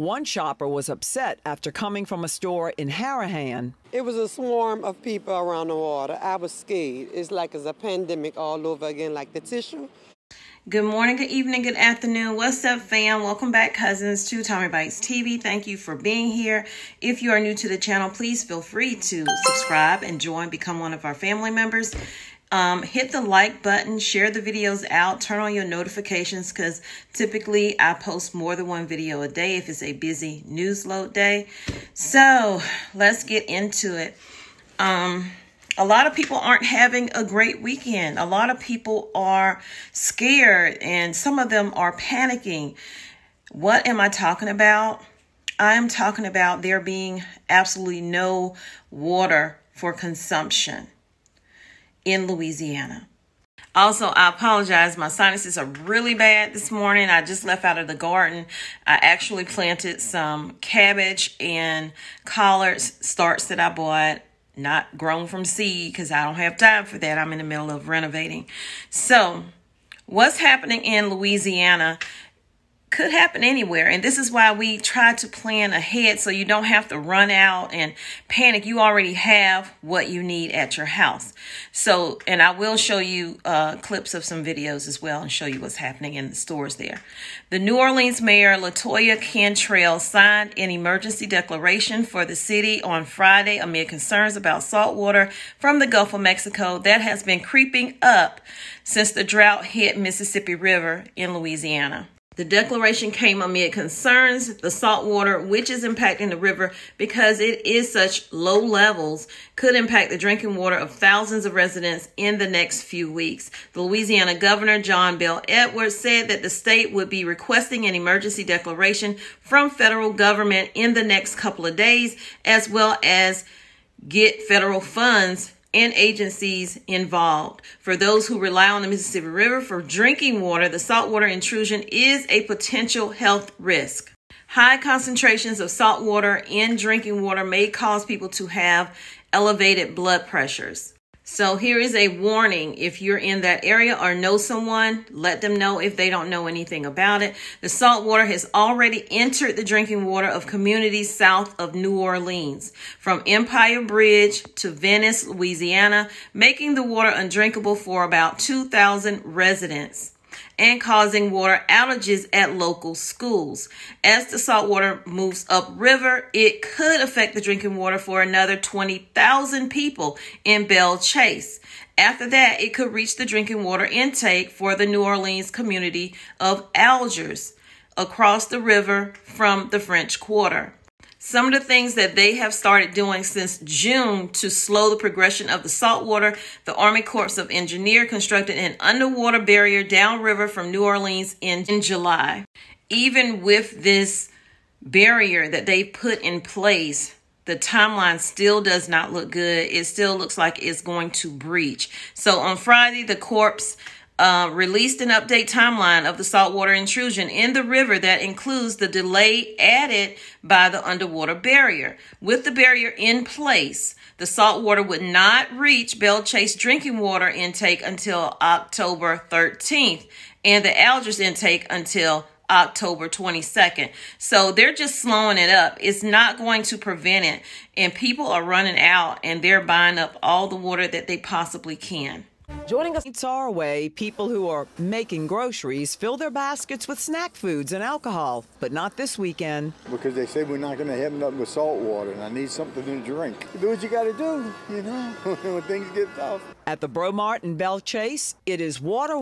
One shopper was upset after coming from a store in Harahan. It was a swarm of people around the water. I was scared. It's like it's a pandemic all over again, like the tissue. Good morning, good evening, good afternoon. What's up, fam? Welcome back, cousins, to Tommy Bites TV. Thank you for being here. If you are new to the channel, please feel free to subscribe and join, become one of our family members. Hit the like button, share the videos out, turn on your notifications because typically I post more than one video a day if it's a busy news load day. So let's get into it. A lot of people aren't having a great weekend. A lot of people are scared and some of them are panicking. What am I talking about? I'm talking about there being absolutely no water for consumption in Louisiana. Also, I apologize. My sinuses are really bad this morning. I just left out of the garden. I actually planted some cabbage and collards starts that I bought. Not grown from seed because I don't have time for that. I'm in the middle of renovating. So what's happening in Louisiana could happen anywhere. And this is why we try to plan ahead so you don't have to run out and panic. You already have what you need at your house. So, and I will show you clips of some videos as well and show you what's happening in the stores there. The New Orleans Mayor LaToya Cantrell signed an emergency declaration for the city on Friday amid concerns about salt water from the Gulf of Mexico that has been creeping up since the drought hit Mississippi River in Louisiana. The declaration came amid concerns the salt water, which is impacting the river because it is such low levels, could impact the drinking water of thousands of residents in the next few weeks. The Louisiana Governor, John Bel Edwards, said that the state would be requesting an emergency declaration from federal government in the next couple of days, as well as get federal funds and agencies involved. For those who rely on the Mississippi River for drinking water, the saltwater intrusion is a potential health risk. High concentrations of salt water in drinking water may cause people to have elevated blood pressures. So here is a warning. If you're in that area or know someone, let them know if they don't know anything about it. The salt water has already entered the drinking water of communities south of New Orleans, from Empire Bridge to Venice, Louisiana, making the water undrinkable for about 2,000 residents and causing water outages at local schools. As the salt water moves upriver, it could affect the drinking water for another 20,000 people in Belle Chase. After that, it could reach the drinking water intake for the New Orleans community of Algiers across the river from the French Quarter. Some of the things that they have started doing since June to slow the progression of the saltwater, the Army Corps of Engineers constructed an underwater barrier downriver from New Orleans in July. Even with this barrier that they put in place, the timeline still does not look good. It still looks like it's going to breach. So on Friday, the Corps released an update timeline of the saltwater intrusion in the river that includes the delay added by the underwater barrier. With the barrier in place, the saltwater would not reach Belle Chase drinking water intake until October 13th and the Algiers intake until October 22nd. So they're just slowing it up. It's not going to prevent it. And people are running out and they're buying up all the water that they possibly can. Joining us our way, people who are making groceries fill their baskets with snack foods and alcohol, but not this weekend. Because they say we're not going to have nothing but salt water, and I need something to drink. Do what you got to do, you know, when things get tough. At the Bromart in Belle Chase, it is water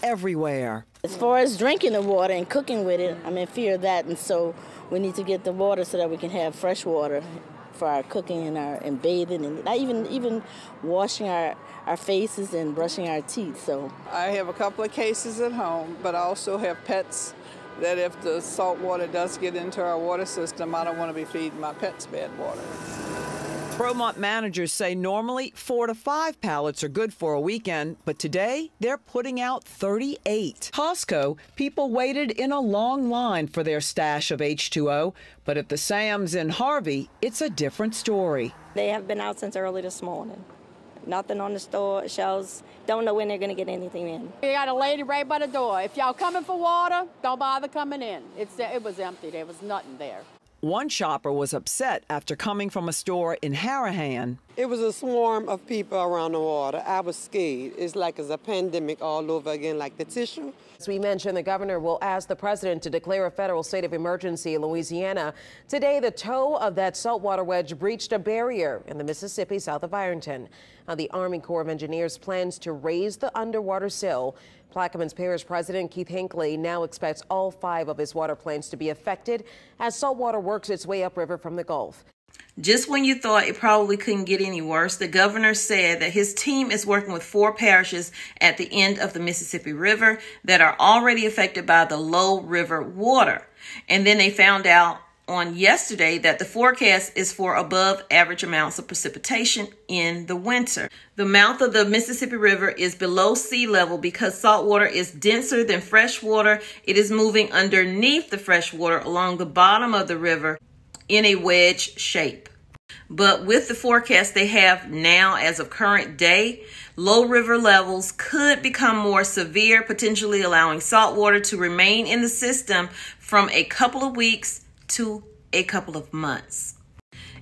everywhere. As far as drinking the water and cooking with it, I'm in fear of that, and so we need to get the water so that we can have fresh water for our cooking and bathing and even washing our faces and brushing our teeth. So I have a couple of cases at home, but I also have pets that if the salt water does get into our water system, I don't want to be feeding my pets bad water. Bromont managers say normally 4 to 5 pallets are good for a weekend, but today they're putting out 38. Costco, people waited in a long line for their stash of H2O, but at the Sam's in Harvey, it's a different story. They have been out since early this morning. Nothing on the store shelves. Don't know when they're going to get anything in. We got a lady right by the door. If y'all coming for water, don't bother coming in. It was empty. There was nothing there. One shopper was upset after coming from a store in Harahan. It was a swarm of people around the water. I was scared. It's like it's a pandemic all over again, like the tissue. As we mentioned, the governor will ask the president to declare a federal state of emergency in Louisiana. Today, the toe of that saltwater wedge breached a barrier in the Mississippi south of Ironton. Now, the Army Corps of Engineers plans to raise the underwater sill. Plaquemines Parish President Keith Hinckley now expects all 5 of his water plants to be affected as saltwater works its way upriver from the Gulf. Just when you thought it probably couldn't get any worse, the governor said that his team is working with 4 parishes at the end of the Mississippi River that are already affected by the low river water. And then they found out on yesterday that the forecast is for above average amounts of precipitation in the winter. The mouth of the Mississippi River is below sea level because salt water is denser than fresh water. It is moving underneath the fresh water along the bottom of the river in a wedge shape. But with the forecast they have now as of current day, low river levels could become more severe, potentially allowing salt water to remain in the system from a couple of weeks to a couple of months.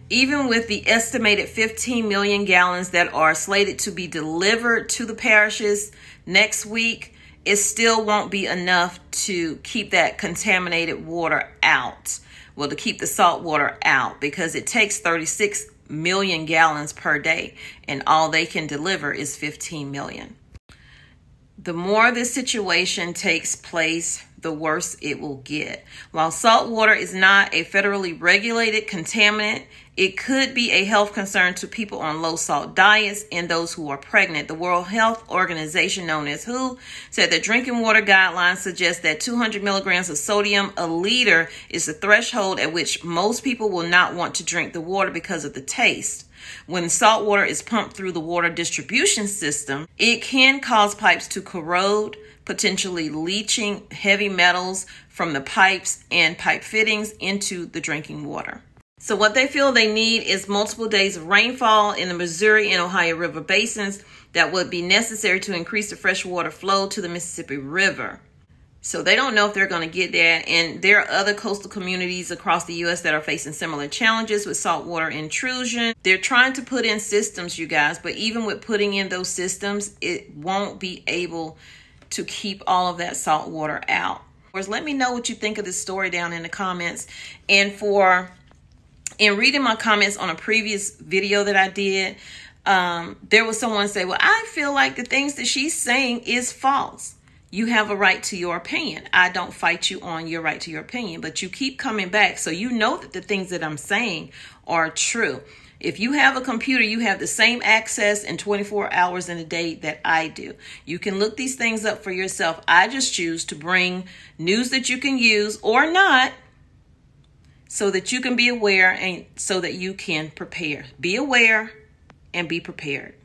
Even with the estimated 15 million gallons that are slated to be delivered to the parishes next week, it still won't be enough to keep that contaminated water out. Well, to keep the salt water out, because it takes 36 million gallons per day and all they can deliver is 15 million. The more this situation takes place, the worse it will get. While salt water is not a federally regulated contaminant, it could be a health concern to people on low salt diets and those who are pregnant. The World Health Organization, known as WHO, said that drinking water guidelines suggest that 200 milligrams of sodium a liter is the threshold at which most people will not want to drink the water because of the taste. When salt water is pumped through the water distribution system, it can cause pipes to corrode, potentially leaching heavy metals from the pipes and pipe fittings into the drinking water. So what they feel they need is multiple days of rainfall in the Missouri and Ohio River basins that would be necessary to increase the freshwater flow to the Mississippi River. So they don't know if they're going to get that. And there are other coastal communities across the U.S. that are facing similar challenges with saltwater intrusion. They're trying to put in systems, you guys, but even with putting in those systems, it won't be able to keep all of that salt water out. Let me know what you think of this story down in the comments. And in reading my comments on a previous video that I did, there was someone say, well, I feel like the things that she's saying is false. You have a right to your opinion. I don't fight you on your right to your opinion, but you keep coming back. So you know that the things that I'm saying are true. If you have a computer, you have the same access in 24 hours in a day that I do. You can look these things up for yourself. I just choose to bring news that you can use or not so that you can be aware and so that you can prepare. Be aware and be prepared.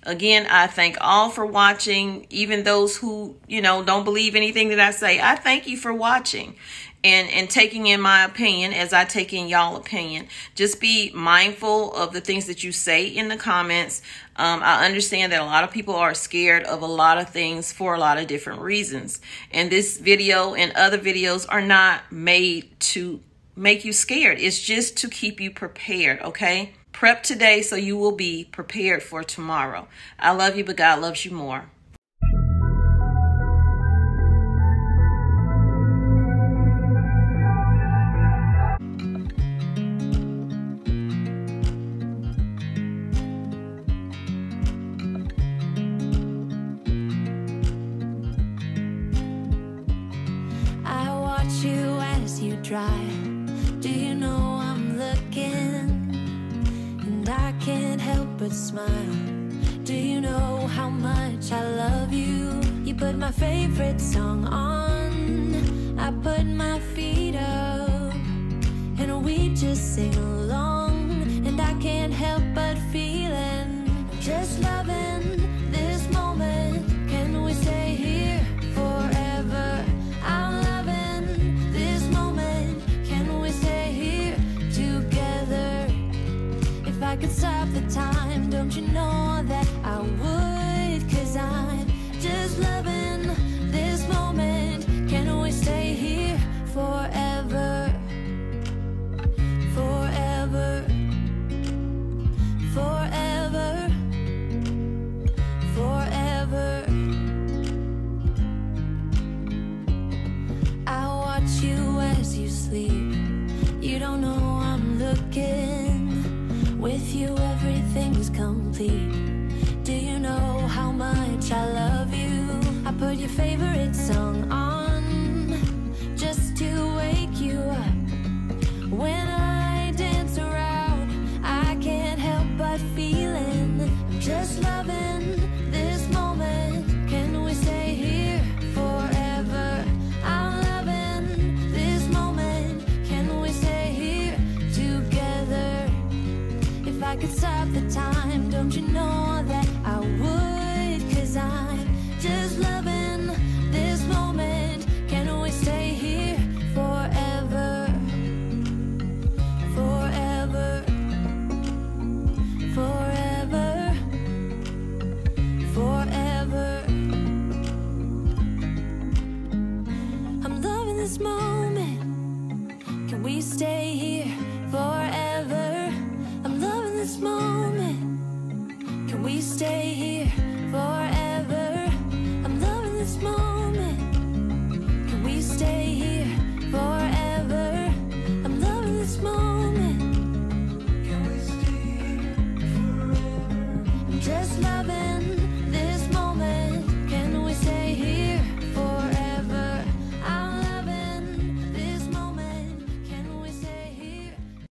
Again, I thank all for watching, even those who, don't believe anything that I say. I thank you for watching and taking in my opinion as I take in y'all opinion. Just be mindful of the things that you say in the comments. I understand that a lot of people are scared of a lot of things for a lot of different reasons. And this video and other videos are not made to make you scared. It's just to keep you prepared, okay? Prep today so you will be prepared for tomorrow. I love you, but God loves you more. I watch you as you drive. Do you know I'm looking? I can't help but smile. Do you know how much I love you? You put my favorite song on, I put my feet up, and we just sing along. And I can't help but feeling, just loving this moment. Can we stay here forever? I'm loving this moment. Can we stay here together? If I could stop the time, don't you know that could stop the time, don't you know that I would? 'Cause I'm just loving this moment. Can we stay here forever? Forever. Forever. Forever. I'm loving this moment. Can we stay here forever? I'm loving this moment. Can we stay here